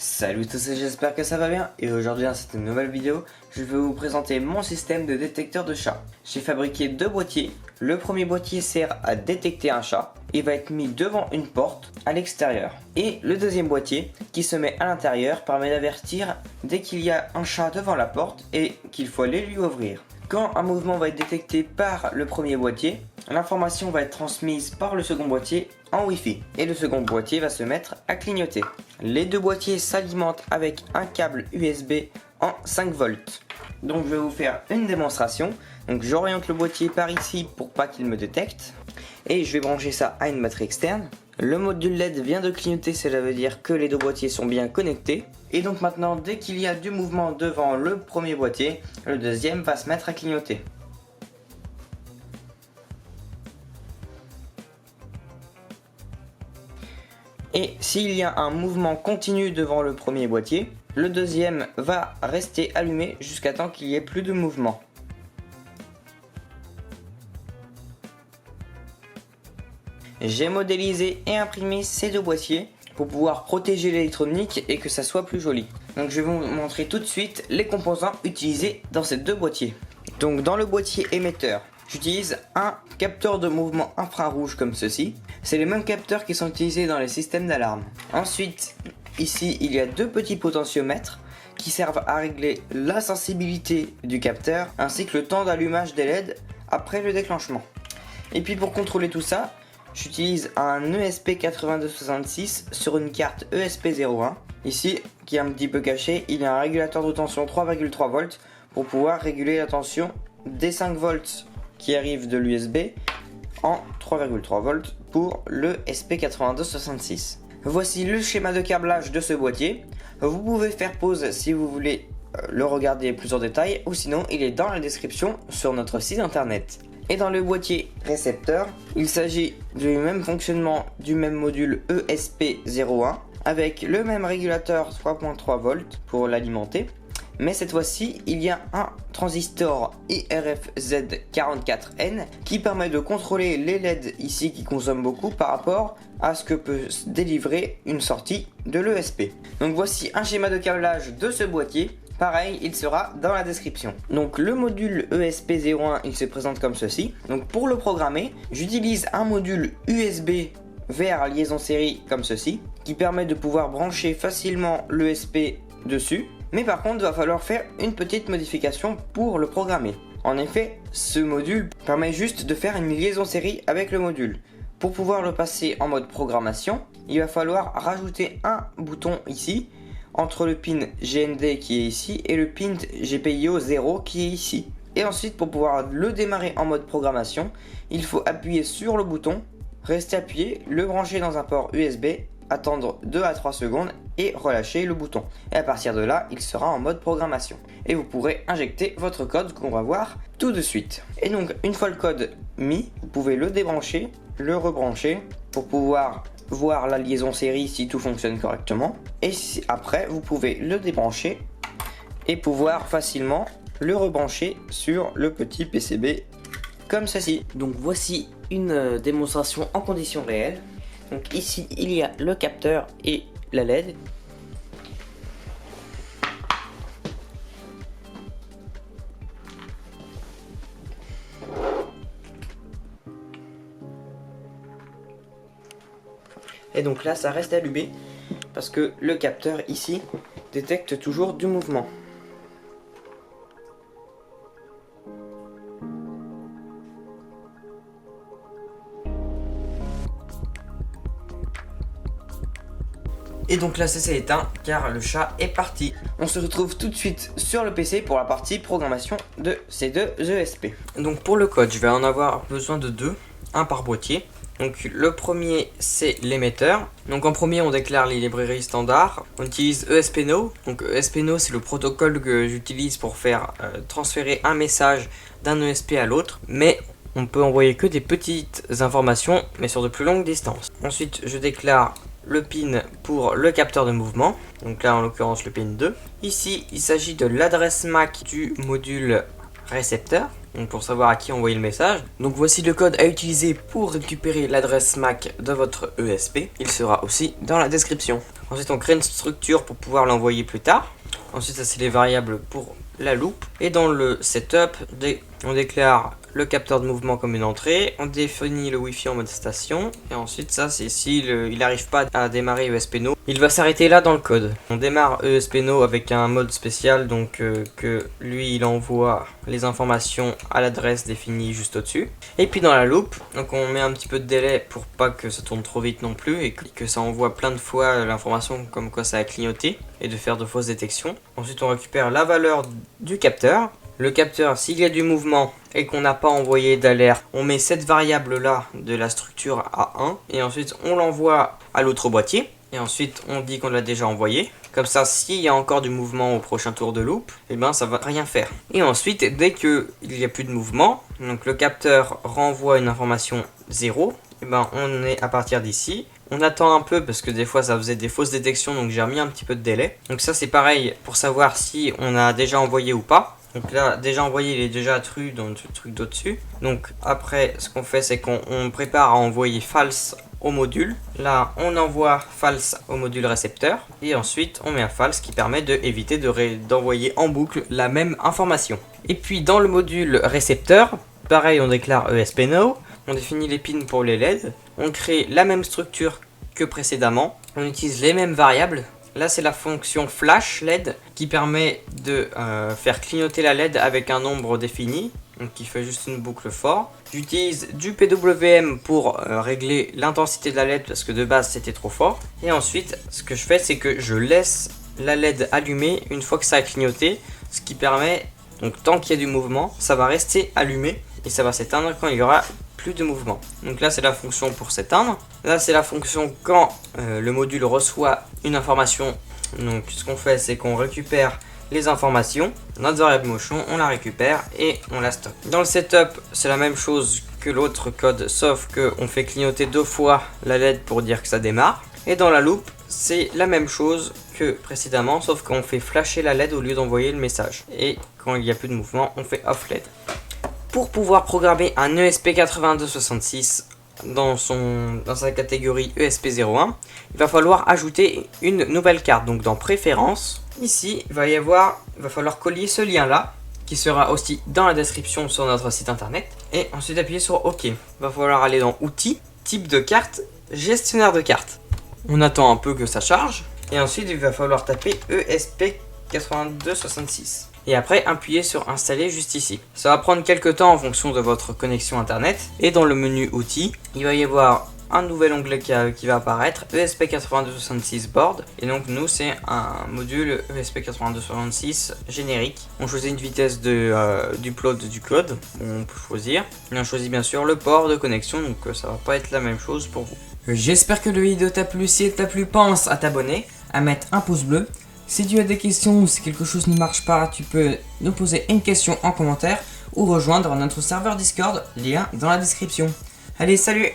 Salut tous et j'espère que ça va bien, et aujourd'hui dans cette nouvelle vidéo, je vais vous présenter mon système de détecteur de chat. J'ai fabriqué deux boîtiers. Le premier boîtier sert à détecter un chat, il va être mis devant une porte à l'extérieur. Et le deuxième boîtier, qui se met à l'intérieur, permet d'avertir dès qu'il y a un chat devant la porte et qu'il faut aller lui ouvrir. Quand un mouvement va être détecté par le premier boîtier, l'information va être transmise par le second boîtier en Wi-Fi et le second boîtier va se mettre à clignoter. Les deux boîtiers s'alimentent avec un câble USB en 5 volts. Donc je vais vous faire une démonstration. Donc j'oriente le boîtier par ici pour pas qu'il me détecte et je vais brancher ça à une batterie externe. Le module LED vient de clignoter, cela veut dire que les deux boîtiers sont bien connectés. Et donc maintenant, dès qu'il y a du mouvement devant le premier boîtier, le deuxième va se mettre à clignoter. Et s'il y a un mouvement continu devant le premier boîtier, le deuxième va rester allumé jusqu'à temps qu'il n'y ait plus de mouvement. J'ai modélisé et imprimé ces deux boîtiers pour pouvoir protéger l'électronique et que ça soit plus joli. Donc je vais vous montrer tout de suite les composants utilisés dans ces deux boîtiers. Donc dans le boîtier émetteur, j'utilise un capteur de mouvement infrarouge comme ceci. C'est les mêmes capteurs qui sont utilisés dans les systèmes d'alarme. Ensuite, ici, il y a deux petits potentiomètres qui servent à régler la sensibilité du capteur ainsi que le temps d'allumage des LED après le déclenchement. Et puis pour contrôler tout ça, j'utilise un ESP8266 sur une carte ESP01. Ici, qui est un petit peu caché, il y a un régulateur de tension 3,3 volts pour pouvoir réguler la tension des 5 volts qui arrivent de l'USB en 3,3 volts pour le SP8266. Voici le schéma de câblage de ce boîtier. Vous pouvez faire pause si vous voulez le regarder plus en détail, ou sinon il est dans la description sur notre site internet. Et dans le boîtier récepteur, il s'agit du même fonctionnement du même module ESP01 avec le même régulateur 3.3 volts pour l'alimenter. Mais cette fois-ci, il y a un transistor IRFZ44N qui permet de contrôler les LED ici qui consomment beaucoup par rapport à ce que peut délivrer une sortie de l'ESP. Donc voici un schéma de câblage de ce boîtier. Pareil, il sera dans la description. Donc le module ESP01, il se présente comme ceci. Donc pour le programmer, j'utilise un module USB vers liaison série comme ceci, qui permet de pouvoir brancher facilement l'ESP dessus. Mais par contre, il va falloir faire une petite modification pour le programmer. En effet, ce module permet juste de faire une liaison série avec le module. Pour pouvoir le passer en mode programmation, il va falloir rajouter un bouton ici, entre le pin GND qui est ici et le pin GPIO 0 qui est ici. Et ensuite, pour pouvoir le démarrer en mode programmation, il faut appuyer sur le bouton, rester appuyé, le brancher dans un port USB, attendre 2 à 3 secondes et relâcher le bouton. Et à partir de là, il sera en mode programmation. Et vous pourrez injecter votre code qu'on va voir tout de suite. Et donc, une fois le code mis, vous pouvez le débrancher, le rebrancher pour pouvoir voir la liaison série si tout fonctionne correctement. Et après, vous pouvez le débrancher et pouvoir facilement le rebrancher sur le petit PCB comme ceci. Donc voici une démonstration en conditions réelles. Donc ici, il y a le capteur et la LED. Et donc là, ça reste allumé parce que le capteur ici détecte toujours du mouvement. Et donc là, ça s'est éteint car le chat est parti. On se retrouve tout de suite sur le PC pour la partie programmation de ces deux ESP. Donc pour le code, je vais en avoir besoin de deux, un par boîtier. Donc le premier, c'est l'émetteur. Donc en premier, on déclare les librairies standards. On utilise ESP-NO. Donc ESP-NO, c'est le protocole que j'utilise pour faire transférer un message d'un ESP à l'autre. Mais on peut envoyer que des petites informations, mais sur de plus longues distances. Ensuite, je déclare le pin pour le capteur de mouvement, donc là en l'occurrence le pin 2. Ici il s'agit de l'adresse MAC du module récepteur. donc pour savoir à qui envoyer le message. Donc voici le code à utiliser pour récupérer l'adresse MAC de votre ESP. Il sera aussi dans la description. Ensuite on crée une structure pour pouvoir l'envoyer plus tard. Ensuite ça c'est les variables pour la loupe. Et dans le setup, on déclare le capteur de mouvement comme une entrée, on définit le Wi-Fi en mode station, et ensuite ça c'est s'il n'arrive pas à démarrer ESPNO, il va s'arrêter là dans le code. On démarre ESPNO avec un mode spécial, donc que lui il envoie les informations à l'adresse définie juste au-dessus. Et puis dans la loupe, donc on met un petit peu de délai pour pas que ça tourne trop vite non plus, et que ça envoie plein de fois l'information comme quoi ça a clignoté, et de faire de fausses détections. Ensuite on récupère la valeur du capteur. Le capteur, s'il y a du mouvement et qu'on n'a pas envoyé d'alerte, on met cette variable là de la structure à 1 et ensuite on l'envoie à l'autre boîtier et ensuite on dit qu'on l'a déjà envoyé. Comme ça, s'il y a encore du mouvement au prochain tour de loop, et ben ça va rien faire. Et ensuite, dès qu'il n'y a plus de mouvement, donc le capteur renvoie une information 0, et ben on est à partir d'ici. On attend un peu parce que des fois ça faisait des fausses détections, donc j'ai remis un petit peu de délai. Donc ça c'est pareil pour savoir si on a déjà envoyé ou pas. Donc là, déjà envoyé, il est déjà true dans le truc d'au-dessus. Donc après, ce qu'on fait, c'est qu'on prépare à envoyer false au module. Là, on envoie false au module récepteur. Et ensuite, on met un false qui permet d'éviter d'envoyer en boucle la même information. Et puis, dans le module récepteur, pareil, on déclare ESPNO. On définit les pins pour les LED. On crée la même structure que précédemment. On utilise les mêmes variables. Là c'est la fonction flash LED qui permet de faire clignoter la LED avec un nombre défini, donc qui fait juste une boucle for. J'utilise du PWM pour régler l'intensité de la LED parce que de base c'était trop fort. Et ensuite ce que je fais c'est que je laisse la LED allumée une fois que ça a clignoté, ce qui permet, donc tant qu'il y a du mouvement, ça va rester allumé et ça va s'éteindre quand il y aura plus de mouvement. Donc là c'est la fonction pour s'éteindre. Là c'est la fonction quand le module reçoit une information. Donc ce qu'on fait c'est qu'on récupère les informations, notre variable motion, on la récupère et on la stocke. Dans le setup c'est la même chose que l'autre code, sauf que on fait clignoter 2 fois la LED pour dire que ça démarre. Et dans la loupe c'est la même chose que précédemment, sauf qu'on fait flasher la LED au lieu d'envoyer le message. Et quand il n'y a plus de mouvement on fait off LED. Pour pouvoir programmer un ESP8266 dans sa catégorie ESP01, il va falloir ajouter une nouvelle carte. Donc dans Préférences, ici, il va falloir coller ce lien-là, qui sera aussi dans la description sur notre site internet. Et ensuite appuyer sur OK. Il va falloir aller dans Outils, Type de carte, Gestionnaire de carte. On attend un peu que ça charge. Et ensuite, il va falloir taper ESP8266. Et après appuyer sur installer juste ici. Ça va prendre quelques temps en fonction de votre connexion internet. Et dans le menu outils, il va y avoir un nouvel onglet qui va apparaître, ESP8266 board. Et donc nous c'est un module ESP8266 générique. On choisit une vitesse d'upload du code, on peut choisir. Et on choisit bien sûr le port de connexion, donc ça va pas être la même chose pour vous. J'espère que la vidéo t'a plu. Si elle t'a plu, pense à t'abonner, à mettre un pouce bleu. Si tu as des questions ou si quelque chose ne marche pas, tu peux nous poser une question en commentaire ou rejoindre notre serveur Discord, lien dans la description. Allez, salut!